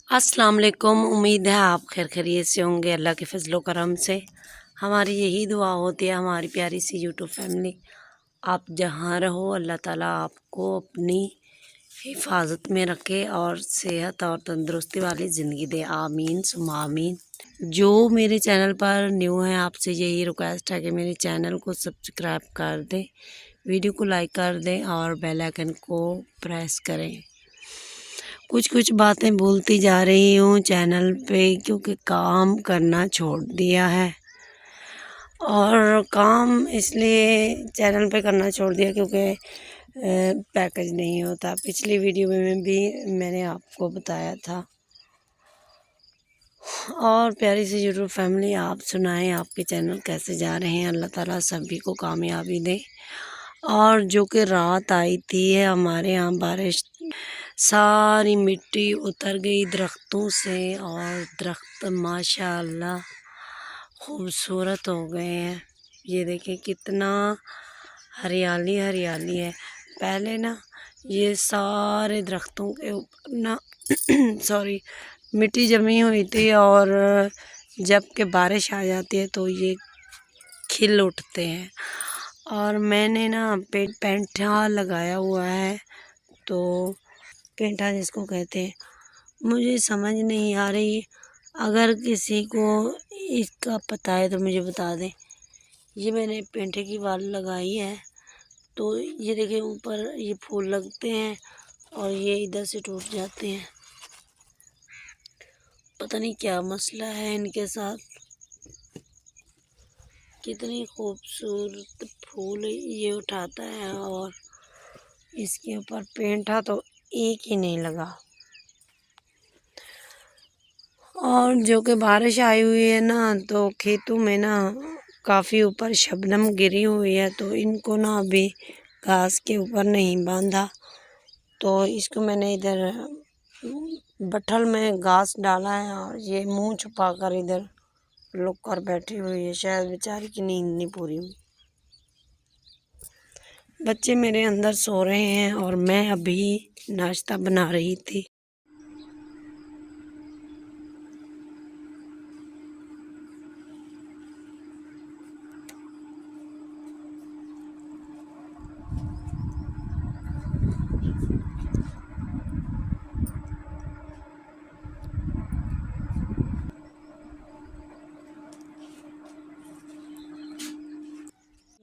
अस्सलाम वालेकुम। उम्मीद है आप खैर खैरियत से होंगे। अल्लाह के फजलो करम से हमारी यही दुआ होती है, हमारी प्यारी सी यूट्यूब फैमिली आप जहाँ रहो अल्लाह ताला आपको अपनी हिफाजत में रखे और सेहत और तंदुरुस्ती वाली ज़िंदगी दे। आमीन सुम्मा आमीन। जो मेरे चैनल पर न्यू है आपसे यही रिक्वेस्ट है कि मेरे चैनल को सब्सक्राइब कर दें, वीडियो को लाइक कर दें और बेल आइकन को प्रेस करें। कुछ कुछ बातें बोलती जा रही हूँ चैनल पे क्योंकि काम करना छोड़ दिया है। और काम इसलिए चैनल पे करना छोड़ दिया क्योंकि पैकेज नहीं होता। पिछली वीडियो में भी मैंने आपको बताया था। और प्यारी सी यूट्यूब फैमिली आप सुनाएं आपके चैनल कैसे जा रहे हैं। अल्लाह ताला सभी को कामयाबी दे। और जो कि रात आई थी है हमारे यहाँ बारिश, सारी मिट्टी उतर गई दरख्तों से और दरख्त माशाअल्लाह खूबसूरत हो गए हैं। ये देखिए कितना हरियाली हरियाली है। पहले ना ये सारे दरख्तों के ऊपर ना सॉरी मिट्टी जमी हुई थी और जब के बारिश आ जाती है तो ये खिल उठते हैं। और मैंने ना पेंठा लगाया हुआ है, तो पेंठा जिसको कहते हैं, मुझे समझ नहीं आ रही। अगर किसी को इसका पता है तो मुझे बता दें। ये मैंने पेंठे की वाल लगाई है, तो ये देखिए ऊपर ये फूल लगते हैं और ये इधर से टूट जाते हैं। पता नहीं क्या मसला है इनके साथ। कितनी खूबसूरत फूल ये उठाता है और इसके ऊपर पेंठा तो एक ही नहीं लगा। और जो कि बारिश आई हुई है ना, तो खेतों में ना काफ़ी ऊपर शबनम गिरी हुई है, तो इनको ना अभी घास के ऊपर नहीं बांधा। तो इसको मैंने इधर बट्ठल में घास डाला है और ये मुंह छुपा कर इधर लुक कर बैठी हुई है। शायद बेचारी की नींद नहीं पूरी हुई। बच्चे मेरे अंदर सो रहे हैं और मैं अभी नाश्ता बना रही थी।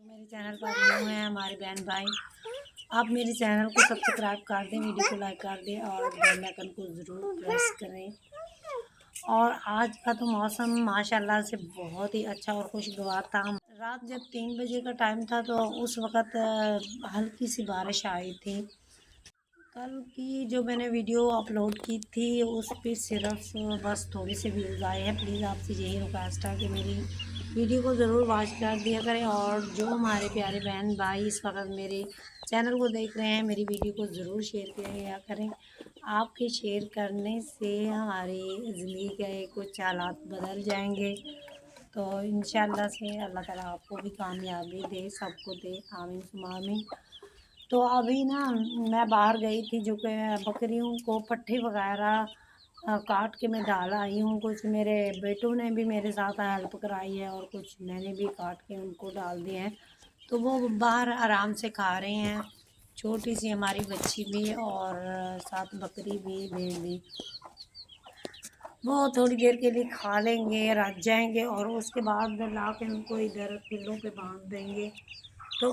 मेरे चैनल पर न्यू है हमारे बहन भाई, आप मेरे चैनल को सब्सक्राइब कर दें, वीडियो को लाइक कर दें और बेल आइकन को ज़रूर प्रेस करें। और आज का तो मौसम माशाल्लाह से बहुत ही अच्छा और खुशगवार था। रात जब 3 बजे का टाइम था तो उस वक़्त हल्की सी बारिश आई थी। कल की जो मैंने वीडियो अपलोड की थी उस पर सिर्फ बस थोड़ी सी व्यूज़ आए हैं। प्लीज़ आपसे यही रिक्वेस्ट है कि मेरी वीडियो को ज़रूर वॉच कर दिया करें। और जो हमारे प्यारे बहन भाई इस वक्त मेरे चैनल को देख रहे हैं, मेरी वीडियो को ज़रूर शेयर किया करें। आपके शेयर करने से हमारी ज़िंदगी के कुछ हालात बदल जाएंगे। तो इंशाल्लाह से अल्लाह ताला आपको भी कामयाबी दे, सबको दे, आमीन सुम्मा आमीन। तो अभी ना मैं बाहर गई थी, जो कि बकरियों को पट्ठे वगैरह काट के मैं डाल आई हूँ। कुछ मेरे बेटों ने भी मेरे साथ हेल्प कराई है और कुछ मैंने भी काट के उनको डाल दिए हैं। तो वो बाहर आराम से खा रहे हैं, छोटी सी हमारी बच्ची भी और साथ बकरी भी, भेड़ भी। वो थोड़ी देर के लिए खा लेंगे, रज जाएंगे और उसके बाद ला के उनको इधर पिल्लों पे बांध देंगे। तो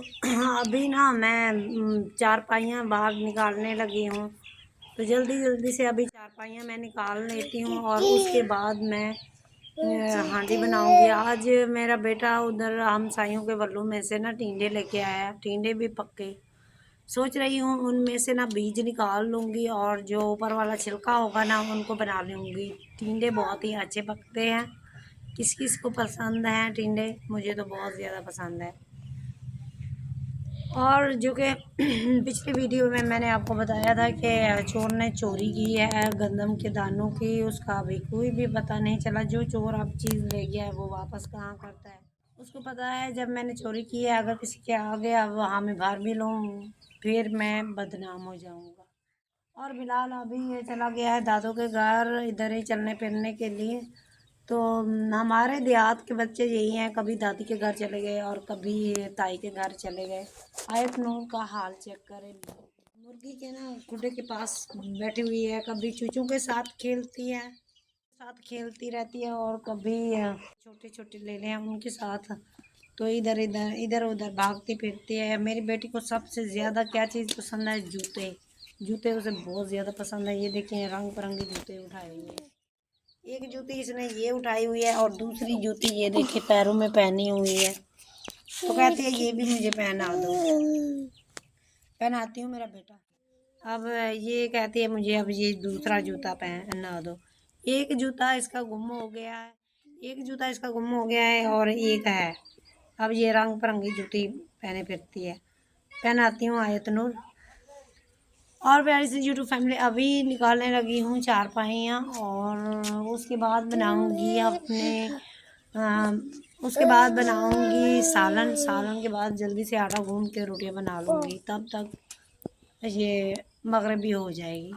अभी ना मैं चारपाइयाँ बाहर निकालने लगी हूँ, तो जल्दी जल्दी से अभी चारपाइयाँ मैं निकाल लेती हूँ और उसके बाद मैं हांडी बनाऊँगी। आज मेरा बेटा उधर हमसायों के वल्लों में से ना टिंडे लेके आया, टिंडे भी पक्के। सोच रही हूँ उनमें से ना बीज निकाल लूँगी और जो ऊपर वाला छिलका होगा ना उनको बना लूँगी। टिंडे बहुत ही अच्छे पकते हैं। किस किस को पसंद हैं टिंडे, मुझे तो बहुत ज़्यादा पसंद है। और जो कि पिछली वीडियो में मैंने आपको बताया था कि चोर ने चोरी की है गंदम के दानों की, उसका अभी कोई भी पता नहीं चला। जो चोर अब चीज़ ले गया है वो वापस कहाँ करता है, उसको पता है जब मैंने चोरी की है, अगर किसी के आ गया वहाँ मैं भर भी लूँ फिर मैं बदनाम हो जाऊँगा। और बिलाल अभी ये चला गया है दादू के घर, इधर ही चलने फिरने के लिए। तो हमारे देहात के बच्चे यही हैं, कभी दादी के घर चले गए और कभी ताई के घर चले गए। आयत नूर का हाल चेक करें, मुर्गी के ना खुडे के पास बैठी हुई है, कभी चूचों के साथ खेलती है, साथ खेलती रहती है, और कभी छोटे छोटे लेले हैं उनके साथ, तो इधर इधर इधर उधर भागती फिरती है। मेरी बेटी को सबसे ज़्यादा क्या चीज़ पसंद है? जूते। जूते उसे बहुत ज़्यादा पसंद है। ये देखिए रंग बिरंगे जूते उठाए हुए हैं। एक जूती इसने ये उठाई हुई है और दूसरी जूती ये देखिए पैरों में पहनी हुई है। तो कहती है ये भी मुझे पहना दो। पहनाती हूँ मेरा बेटा। अब ये कहती है मुझे अब ये दूसरा जूता पहना दो। एक जूता इसका गुम हो गया है, एक जूता इसका गुम हो गया है और एक है। अब ये रंग बिरंगी जूती पहने फिरती है। पहनाती हूँ आयत नूर। और प्यारी सी यूट्यूब फैमिली, अभी निकालने लगी हूँ चारपाइयाँ, और उसके बाद बनाऊँगी उसके बाद बनाऊँगी सालन। सालन के बाद जल्दी से आटा गूँध के रोटियाँ बना लूँगी, तब तक ये मगरिब भी हो जाएगी।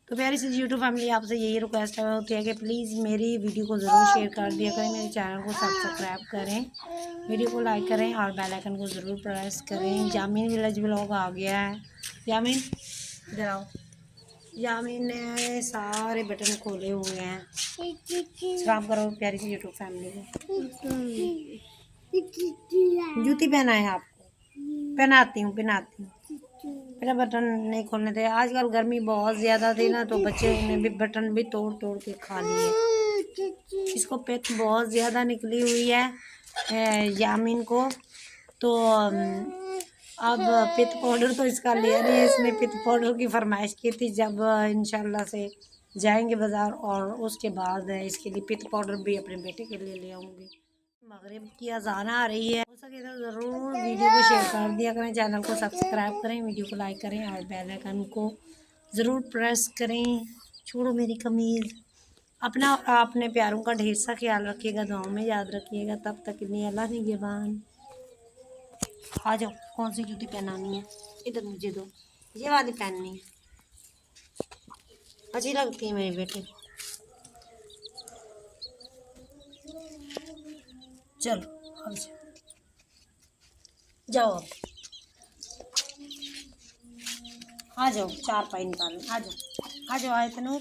तो प्यारी सी यूट्यूब फैमिली, आपसे यही रिक्वेस्ट होती है कि प्लीज़ मेरी वीडियो को ज़रूर शेयर कर दिया करें, मेरे चैनल को सब्सक्राइब करें, वीडियो को लाइक करें और बेल आइकन को ज़रूर प्रेस करें। जामीन विलेज ब्लॉग आ गया है। जामीन इधर आओ। जामीन ने सारे बटन खोले हुए हैं। सलाम करो प्यारी सी यूट्यूब फैमिली को। जूती पहना है आपको? पहनाती हूँ मेरा बटन नहीं खोलने थे। आजकल गर्मी बहुत ज़्यादा थी ना, तो बच्चे ने भी बटन भी तोड़ तोड़ के खा लिए। इसको पित्त बहुत ज़्यादा निकली हुई है यामीन को। तो अब पित्त पाउडर तो इसका लिया नहीं है, इसने पित्त पाउडर की फरमाइश की थी। जब इंशाल्लाह से जाएंगे बाज़ार और उसके बाद इसके लिए पित्त पाउडर भी अपने बेटे के लिए ले आऊँगी। मगरिब की अज़ान आ रही है, हो सके तो ज़रूर वीडियो को शेयर कर दिया करें, चैनल को सब्सक्राइब करें, वीडियो को लाइक करें और बेल आइकन को ज़रूर प्रेस करें। छोड़ो मेरी कमीज़। अपना और अपने प्यारों का ढेर सा ख्याल रखिएगा, दुआओं में याद रखिएगा। तब तक इतनी अल्लाह निगहबान। आ जाओ, कौन सी जूती पहनानी है? इधर मुझे दो, ये वाली पहननी है, अच्छी लगती है मेरे बेटे। चलो अब जाओ, अब आ जाओ, चारपाई निकालो, आ जाओ आयत नूर।